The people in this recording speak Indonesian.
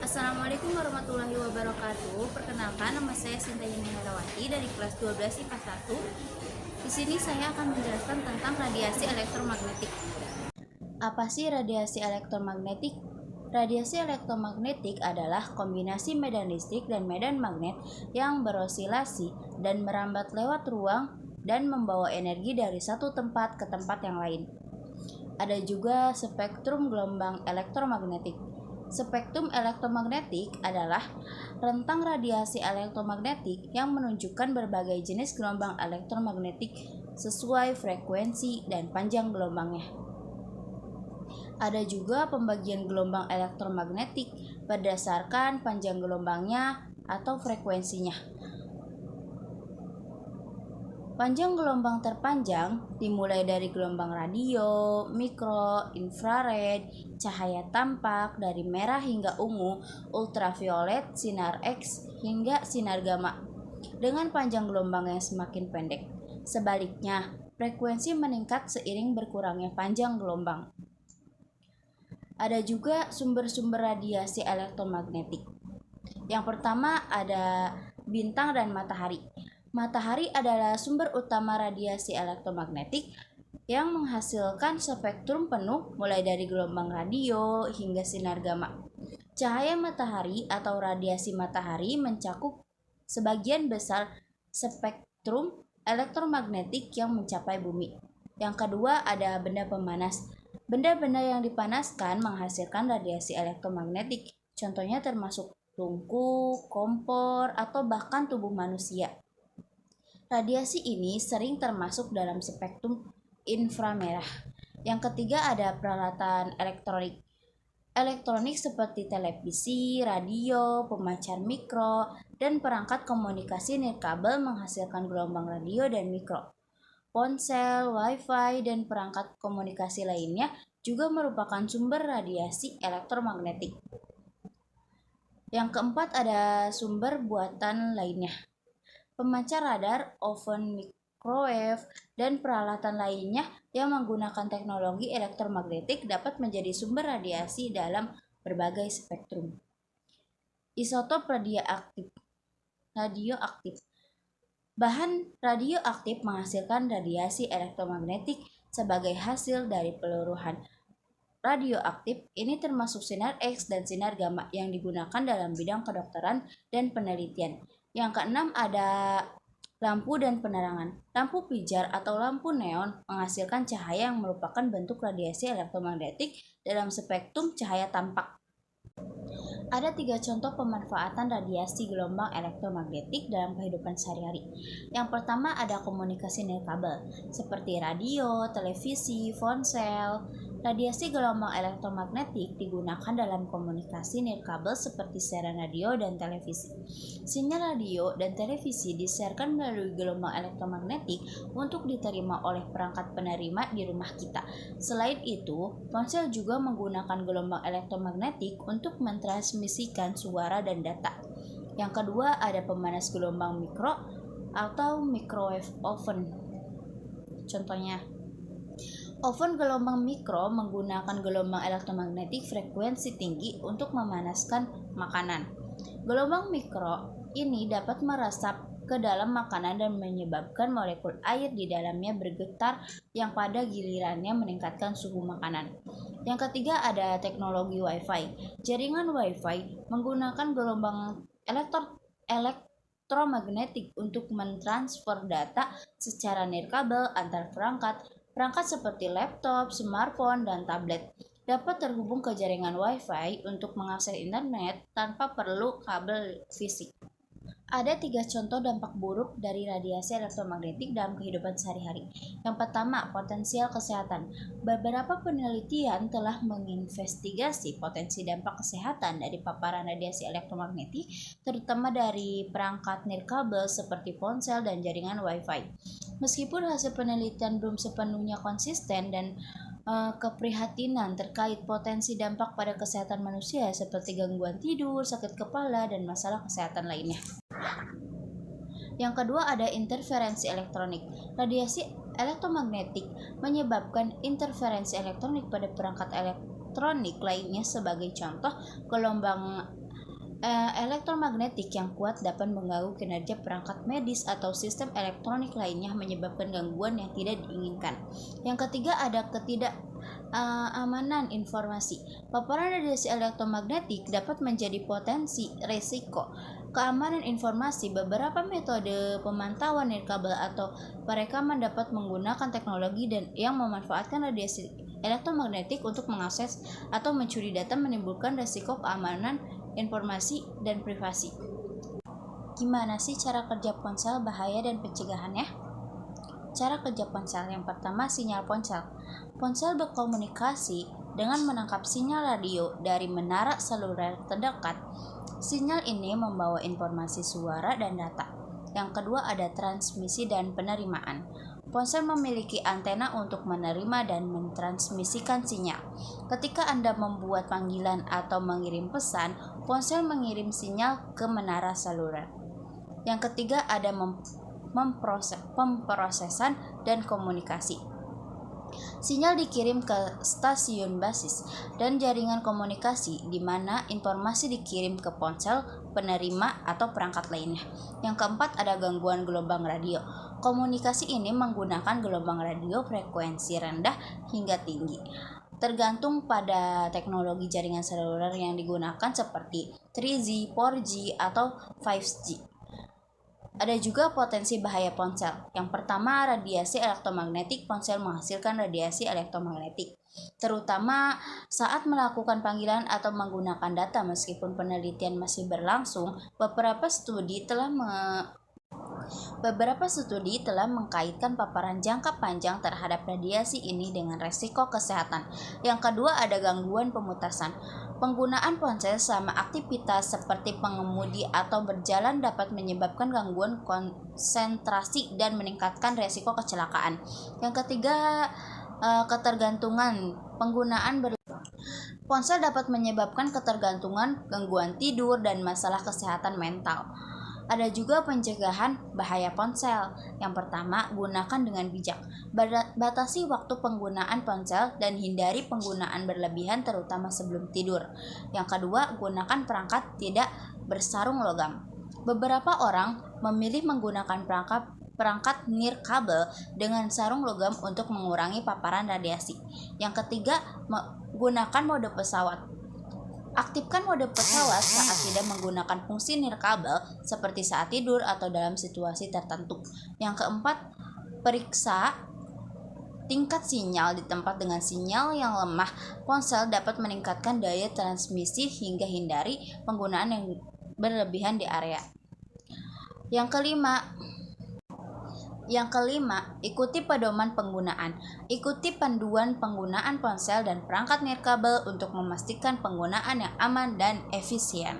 Assalamualaikum warahmatullahi wabarakatuh. Perkenalkan, nama saya Sinta Yeni Herawati dari kelas 12 IPA 1. Di sini saya akan menjelaskan tentang radiasi elektromagnetik. Apa sih radiasi elektromagnetik? Radiasi elektromagnetik adalah kombinasi medan listrik dan medan magnet yang berosilasi dan merambat lewat ruang dan membawa energi dari satu tempat ke tempat yang lain. Ada juga spektrum gelombang elektromagnetik. Spektrum elektromagnetik adalah rentang radiasi elektromagnetik yang menunjukkan berbagai jenis gelombang elektromagnetik sesuai frekuensi dan panjang gelombangnya. Ada juga pembagian gelombang elektromagnetik berdasarkan panjang gelombangnya atau frekuensinya. Panjang gelombang terpanjang dimulai dari gelombang radio, mikro, infrared, cahaya tampak dari merah hingga ungu, ultraviolet, sinar X, hingga sinar gamma, dengan panjang gelombang yang semakin pendek. Sebaliknya, frekuensi meningkat seiring berkurangnya panjang gelombang. Ada juga sumber-sumber radiasi elektromagnetik. Yang pertama ada bintang dan matahari. Matahari adalah sumber utama radiasi elektromagnetik yang menghasilkan spektrum penuh mulai dari gelombang radio hingga sinar gamma. Cahaya matahari atau radiasi matahari mencakup sebagian besar spektrum elektromagnetik yang mencapai bumi. Yang kedua ada benda pemanas. Benda-benda yang dipanaskan menghasilkan radiasi elektromagnetik. Contohnya termasuk tungku, kompor, atau bahkan tubuh manusia. Radiasi ini sering termasuk dalam spektrum inframerah. Yang ketiga ada peralatan elektronik. Elektronik seperti televisi, radio, pemancar mikro, dan perangkat komunikasi nirkabel menghasilkan gelombang radio dan mikro. Ponsel, wifi, dan perangkat komunikasi lainnya juga merupakan sumber radiasi elektromagnetik. Yang keempat ada sumber buatan lainnya. Pemancar radar, oven, microwave, dan peralatan lainnya yang menggunakan teknologi elektromagnetik dapat menjadi sumber radiasi dalam berbagai spektrum. Isotop radioaktif. Bahan radioaktif menghasilkan radiasi elektromagnetik sebagai hasil dari peluruhan radioaktif. Ini termasuk sinar X dan sinar gamma yang digunakan dalam bidang kedokteran dan penelitian. Yang keenam ada lampu dan penerangan. Lampu pijar atau lampu neon menghasilkan cahaya yang merupakan bentuk radiasi elektromagnetik dalam spektrum cahaya tampak. Ada 3 contoh pemanfaatan radiasi gelombang elektromagnetik dalam kehidupan sehari-hari. Yang pertama ada komunikasi nirkabel, seperti radio, televisi, ponsel. Radiasi gelombang elektromagnetik digunakan dalam komunikasi nirkabel seperti siaran radio dan televisi. Sinyal radio dan televisi disiarkan melalui gelombang elektromagnetik untuk diterima oleh perangkat penerima di rumah kita. Selain itu, ponsel juga menggunakan gelombang elektromagnetik untuk mentransmisikan suara dan data. Yang kedua ada pemanas gelombang mikro atau microwave oven. Contohnya, oven gelombang mikro menggunakan gelombang elektromagnetik frekuensi tinggi untuk memanaskan makanan. Gelombang mikro ini dapat meresap ke dalam makanan dan menyebabkan molekul air di dalamnya bergetar yang pada gilirannya meningkatkan suhu makanan. Yang ketiga ada teknologi Wi-Fi. Jaringan Wi-Fi menggunakan gelombang elektromagnetik untuk mentransfer data secara nirkabel antar perangkat. Perangkat seperti laptop, smartphone, dan tablet dapat terhubung ke jaringan Wi-Fi untuk mengakses internet tanpa perlu kabel fisik. Ada 3 contoh dampak buruk dari radiasi elektromagnetik dalam kehidupan sehari-hari. Yang pertama, potensial kesehatan. Beberapa penelitian telah menginvestigasi potensi dampak kesehatan dari paparan radiasi elektromagnetik, terutama dari perangkat nirkabel seperti ponsel dan jaringan Wi-Fi. Meskipun hasil penelitian belum sepenuhnya konsisten dan keprihatinan terkait potensi dampak pada kesehatan manusia seperti gangguan tidur, sakit kepala, dan masalah kesehatan lainnya. Yang kedua ada interferensi elektronik. Radiasi elektromagnetik menyebabkan interferensi elektronik pada perangkat elektronik lainnya. Sebagai contoh, gelombang Elektromagnetik yang kuat dapat mengganggu kinerja perangkat medis atau sistem elektronik lainnya, menyebabkan gangguan yang tidak diinginkan. Yang ketiga ada ketidakamanan informasi. Paparan radiasi elektromagnetik dapat menjadi potensi risiko keamanan informasi. Beberapa metode pemantauan nirkabel atau perekaman dapat menggunakan teknologi yang memanfaatkan radiasi elektromagnetik untuk mengakses atau mencuri data, menimbulkan risiko keamanan informasi dan privasi. Gimana sih cara kerja ponsel, bahaya dan pencegahannya? Cara kerja ponsel yang pertama, sinyal ponsel. Ponsel berkomunikasi dengan menangkap sinyal radio dari menara seluler terdekat. Sinyal ini membawa informasi suara dan data. Yang kedua ada transmisi dan penerimaan. Ponsel memiliki antena untuk menerima dan mentransmisikan sinyal. Ketika Anda membuat panggilan atau mengirim pesan, ponsel mengirim sinyal ke menara seluler. Yang ketiga ada pemrosesan dan komunikasi. Sinyal dikirim ke stasiun basis dan jaringan komunikasi, di mana informasi dikirim ke ponsel penerima atau perangkat lainnya. Yang keempat ada gangguan gelombang radio. Komunikasi ini menggunakan gelombang radio frekuensi rendah hingga tinggi, tergantung pada teknologi jaringan seluler yang digunakan seperti 3G, 4G, atau 5G. Ada juga potensi bahaya ponsel. Yang pertama, radiasi elektromagnetik. Ponsel menghasilkan radiasi elektromagnetik, terutama saat melakukan panggilan atau menggunakan data. Meskipun penelitian masih berlangsung, beberapa studi telah mengkaitkan paparan jangka panjang terhadap radiasi ini dengan resiko kesehatan. Yang kedua ada gangguan pemutasan. Penggunaan ponsel selama aktivitas seperti pengemudi atau berjalan dapat menyebabkan gangguan konsentrasi dan meningkatkan resiko kecelakaan. Yang ketiga, ketergantungan. Ponsel dapat menyebabkan ketergantungan, gangguan tidur, dan masalah kesehatan mental. Ada juga pencegahan bahaya ponsel. Yang pertama, gunakan dengan bijak. Batasi waktu penggunaan ponsel dan hindari penggunaan berlebihan, terutama sebelum tidur. Yang kedua, gunakan perangkat tidak bersarung logam. Beberapa orang memilih menggunakan perangkat nirkabel dengan sarung logam untuk mengurangi paparan radiasi. Yang ketiga, gunakan mode pesawat. Aktifkan mode pesawat saat tidak menggunakan fungsi nirkabel, seperti saat tidur atau dalam situasi tertentu. Yang keempat, periksa tingkat sinyal di tempat dengan sinyal yang lemah. Ponsel dapat meningkatkan daya transmisi hingga hindari penggunaan yang berlebihan di area. Yang kelima, ikuti pedoman penggunaan. Ikuti panduan penggunaan ponsel dan perangkat nirkabel untuk memastikan penggunaan yang aman dan efisien.